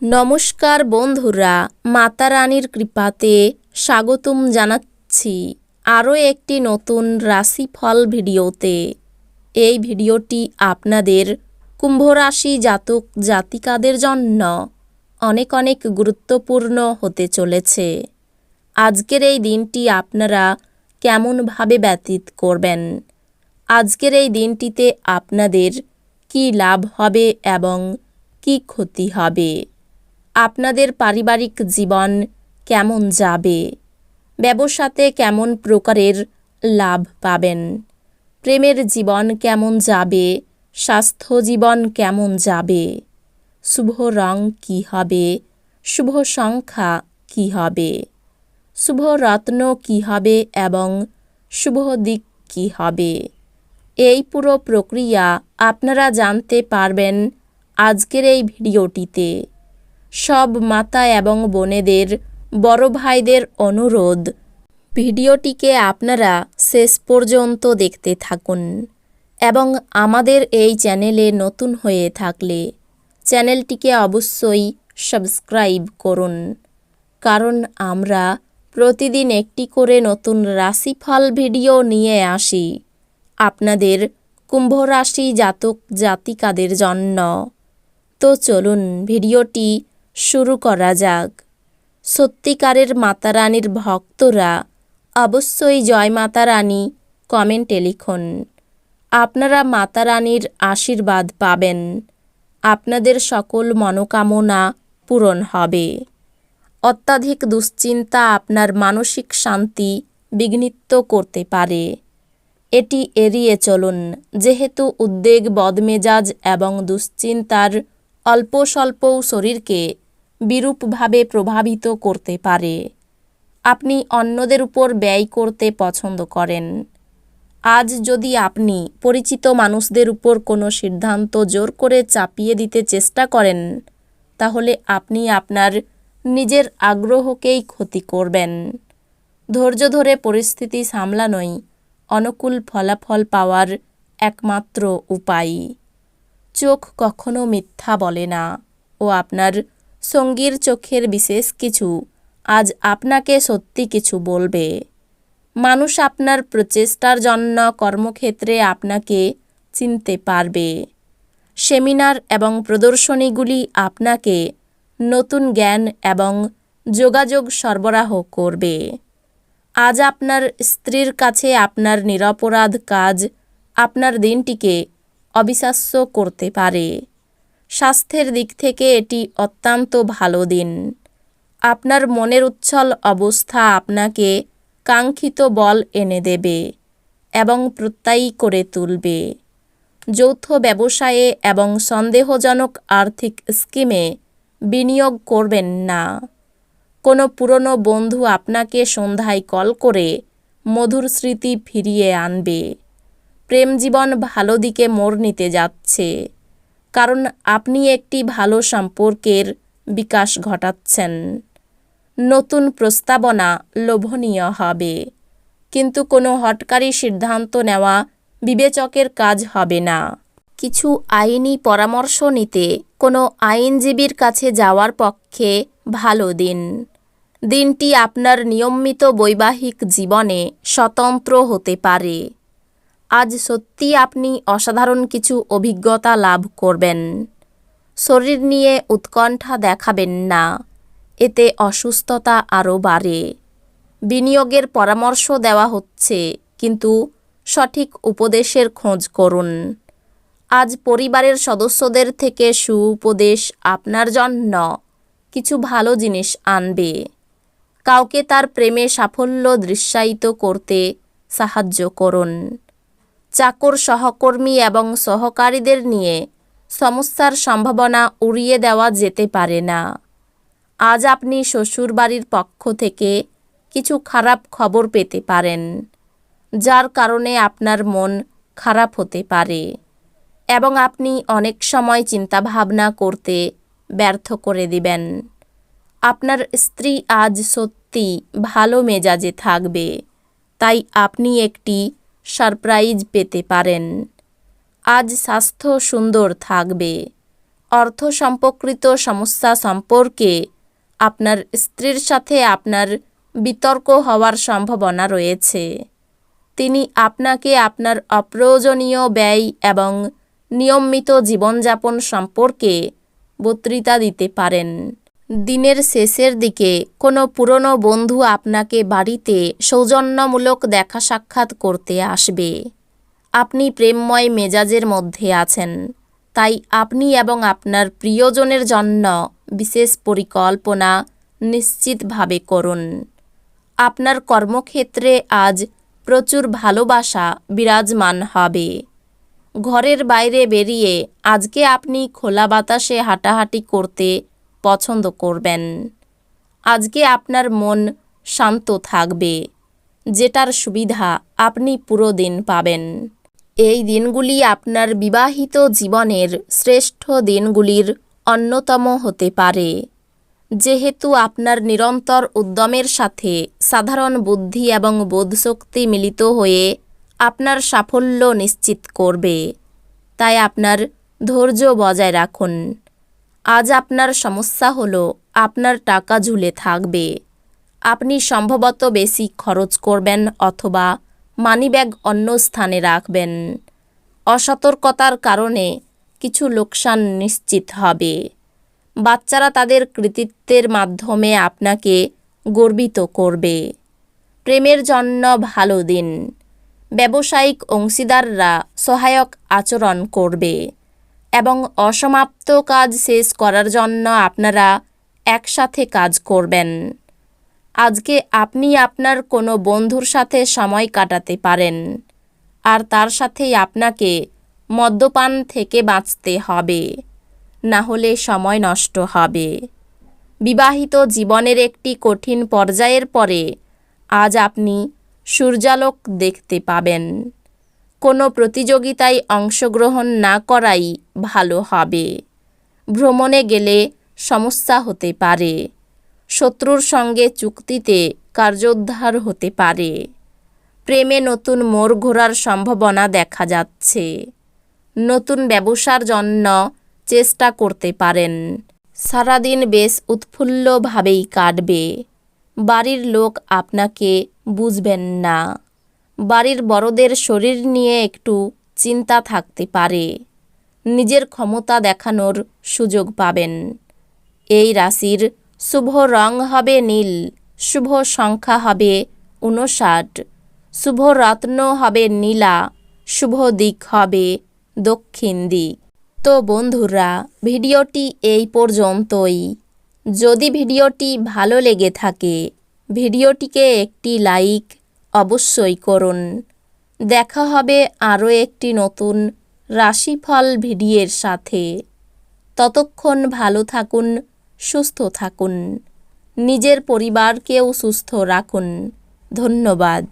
নমস্কার বন্ধুরা, মাতা রানীর কৃপাতে স্বাগতম জানাচ্ছি আরও একটি নতুন রাশিফল ভিডিওতে। এই ভিডিওটি আপনাদের কুম্ভ রাশি জাতক জাতিকাদের জন্য অনেক অনেক গুরুত্বপূর্ণ হতে চলেছে। আজকের এই দিনটি আপনারা কেমনভাবে ব্যতীত করবেন, আজকের এই দিনটিতে আপনাদের কি লাভ হবে এবং কি ক্ষতি হবে, আপনাদের পারিবারিক জীবন কেমন যাবে, ব্যবসাতে কেমন প্রকারের লাভ পাবেন, প্রেমের জীবন কেমন যাবে, স্বাস্থ্য জীবন কেমন যাবে, শুভ রং কী হবে, শুভ সংখ্যা কী হবে, শুভ রত্ন কী হবে এবং শুভ দিক কী হবে, এই পুরো প্রক্রিয়া আপনারা জানতে পারবেন আজকের এই ভিডিওটিতে। সব মাতা এবং বোনেদের, বড় ভাইদের অনুরোধ, ভিডিওটিকে আপনারা শেষ পর্যন্ত দেখতে থাকুন এবং আমাদের এই চ্যানেলে নতুন হয়ে থাকলে চ্যানেলটিকে অবশ্যই সাবস্ক্রাইব করুন, কারণ আমরা প্রতিদিন একটি করে নতুন রাশিফল ভিডিও নিয়ে আসি আপনাদের কুম্ভ রাশি জাতক জাতিকাদের জন্য। তো চলুন ভিডিওটি শুরু করা যাক। সত্যিকারের মাতা রানীর ভক্তরা অবশ্যই জয় মাতা রানী কমেন্টে লিখুন। আপনারা মাতা রানীর আশীর্বাদ পাবেন, আপনাদের সকল মনোকামনা পূরণ হবে। অত্যাধিক দুশ্চিন্তা আপনার মানসিক শান্তি বিঘ্নিত করতে পারে, এটি এড়িয়ে চলুন, যেহেতু উদ্বেগ, বদমেজাজ এবং দুশ্চিন্তার অল্প স্বল্পও শরীরকে বিরূপভাবে প্রভাবিত করতে পারে। আপনি অন্যদের উপর ব্যয় করতে পছন্দ করেন। আজ যদি আপনি পরিচিত মানুষদের উপর কোনো সিদ্ধান্ত জোর করে চাপিয়ে দিতে চেষ্টা করেন, তাহলে আপনি আপনার নিজের আগ্রহকেই ক্ষতি করবেন। ধৈর্য ধরে পরিস্থিতি সামলানোই অনুকূল ফলাফল পাওয়ার একমাত্র উপায়। চোখ কখনো মিথ্যা বলে না ও আপনার সঙ্গীর চোখের বিশেষ কিছু আজ আপনাকে সত্যি কিছু বলবে। মানুষ আপনার প্রচেষ্টার জন্য কর্মক্ষেত্রে আপনাকে চিনতে পারবে। সেমিনার এবং প্রদর্শনীগুলি আপনাকে নতুন জ্ঞান এবং যোগাযোগ সরবরাহ করবে। আজ আপনার স্ত্রীর কাছে আপনার নিরপরাধ কাজ আপনার দিনটিকে অবিশ্বাস্য করতে পারে। স্বাস্থ্যের দিক থেকে এটি অত্যন্ত ভালো দিন। আপনার মনের উচ্ছল অবস্থা আপনাকে কাঙ্ক্ষিত বল এনে দেবে এবং প্রত্যয়ী করে তুলবে। যৌথ ব্যবসায়ে এবং সন্দেহজনক আর্থিক স্কিমে বিনিয়োগ করবেন না। কোনো পুরনো বন্ধু আপনাকে সন্ধ্যায় কল করে মধুর স্মৃতি ফিরিয়ে আনবে। প্রেম জীবন ভালো দিকে মোড় নিতে যাচ্ছে, কারণ আপনি একটি ভালো সম্পর্কের বিকাশ ঘটাচ্ছেন। নতুন প্রস্তাবনা লোভনীয় হবে, কিন্তু কোনো হঠকারী সিদ্ধান্ত নেওয়া বিবেচকের কাজ হবে না। কিছু আইনি পরামর্শ নিতে কোনো আইনজীবীর কাছে যাওয়ার পক্ষে ভালো দিন। দিনটি আপনার নিয়মিত বৈবাহিক জীবনে স্বতন্ত্র হতে পারে। আজ সত্যি আপনি অসাধারণ কিছু অভিজ্ঞতা লাভ করবেন। শরীর নিয়ে উৎকণ্ঠা দেখাবেন না, এতে অসুস্থতা আরও বাড়ে। বিনিয়োগের পরামর্শ দেওয়া হচ্ছে, কিন্তু সঠিক উপদেশের খোঁজ করুন। আজ পরিবারের সদস্যদের থেকে সুউপদেশ আপনার জন্য কিছু ভালো জিনিস আনবে। কাউকে তার প্রেমে সাফল্য দৃশ্যায়িত করতে সাহায্য করুন। চাকর, সহকর্মী এবং সহকারীদের নিয়ে সমস্যার সম্ভাবনা উড়িয়ে দেওয়া যেতে পারে না। আজ আপনি শ্বশুরবাড়ির পক্ষ থেকে কিছু খারাপ খবর পেতে পারেন, যার কারণে আপনার মন খারাপ হতে পারে এবং আপনি অনেক সময় চিন্তাভাবনা করতে ব্যর্থ করে দিবেন। আপনার স্ত্রী আজ সত্যি ভালো মেজাজে থাকবে, তাই আপনি একটি সারপ্রাইজ পেতে পারেন। আজ স্বাস্থ্য সুন্দর থাকবে, অর্থ সম্পর্কিত সমস্যা সম্পর্কে আপনার স্ত্রীর সাথে আপনার বিতর্ক হওয়ার সম্ভাবনা রয়েছে। তিনি আপনাকে আপনার অপ্রয়োজনীয় ব্যয় এবং নিয়মিত জীবনযাপন সম্পর্কে বক্তৃতা দিতে পারেন। দিনের শেষের দিকে কোনো পুরনো বন্ধু আপনাকে বাড়িতে সৌজন্যমূলক দেখা সাক্ষাৎ করতে আসবে। আপনি প্রেমময় মেজাজের মধ্যে আছেন, তাই আপনি এবং আপনার প্রিয়জনের জন্য বিশেষ পরিকল্পনা নিশ্চিতভাবে করুন। আপনার কর্মক্ষেত্রে আজ প্রচুর ভালোবাসা বিরাজমান হবে। ঘরের বাইরে বেরিয়ে আজকে আপনি খোলা বাতাসে হাঁটাহাঁটি করতে পছন্দ করবেন। আজকে আপনার মন শান্ত থাকবে, যেটার সুবিধা আপনি পুরো দিন পাবেন। এই দিনগুলি আপনার বিবাহিত জীবনের শ্রেষ্ঠ দিনগুলির অন্যতম হতে পারে, যেহেতু আপনার নিরন্তর উদ্যমের সাথে সাধারণ বুদ্ধি এবং বোধশক্তি মিলিত হয়ে আপনার সাফল্য নিশ্চিত করবে। তাই আপনার ধৈর্য বজায় রাখুন। আজ আপনার সমস্যা হলো আপনার টাকা ঝুলে থাকবে। আপনি সম্ভবত বেশি খরচ করবেন অথবা মানিব্যাগ অন্য স্থানে রাখবেন। অসতর্কতার কারণে কিছু লোকসান নিশ্চিত হবে। বাচ্চারা তাদের কৃতিত্বের মাধ্যমে আপনাকে গর্বিত করবে। প্রেমের জন্য ভালো দিন। ব্যবসায়িক অংশীদাররা সহায়ক আচরণ করবে এবং অসমাপ্ত কাজ শেষ করার জন্য আপনারা একসাথে কাজ করবেন। আজকে আপনি আপনার কোনো বন্ধুর সাথে সময় কাটাতে পারেন, আর তার সাথেই আপনাকে মদ্যপান থেকে বাঁচতে হবে, না হলে সময় নষ্ট হবে। বিবাহিত জীবনের একটি কঠিন পর্যায়ের পরে আজ আপনি সূর্যালোক দেখতে পাবেন। কোনো প্রতিযোগিতায় অংশগ্রহণ না করাই ভালো হবে। ভ্রমণে গেলে সমস্যা হতে পারে। শত্রুর সঙ্গে চুক্তিতে কার্যোদ্ধার হতে পারে। প্রেমে নতুন মোড় ঘোরার সম্ভাবনা দেখা যাচ্ছে। নতুন ব্যবসার জন্য চেষ্টা করতে পারেন। সারাদিন বেশ উৎফুল্লভাবেই কাটবে। বাড়ির লোক আপনাকে বুঝবেন না। বাড়ির বড়দের শরীর নিয়ে একটু চিন্তা থাকতে পারে। নিজের ক্ষমতা দেখানোর সুযোগ পাবেন। এই রাশির শুভ রং হবে নীল, শুভ সংখ্যা হবে 59, শুভ রত্ন হবে নীলা, শুভ দিক হবে দক্ষিণ দিক। তো বন্ধুরা, ভিডিওটি এই পর্যন্তই। যদি ভিডিওটি ভালো লেগে থাকে, ভিডিওটিকে একটি লাইক অবশ্যই করুন। দেখা হবে আরও একটি নতুন রাশিফল ভিডিওর সাথে। ততক্ষণ ভালো থাকুন, সুস্থ থাকুন, নিজের পরিবারকেও সুস্থ রাখুন। ধন্যবাদ।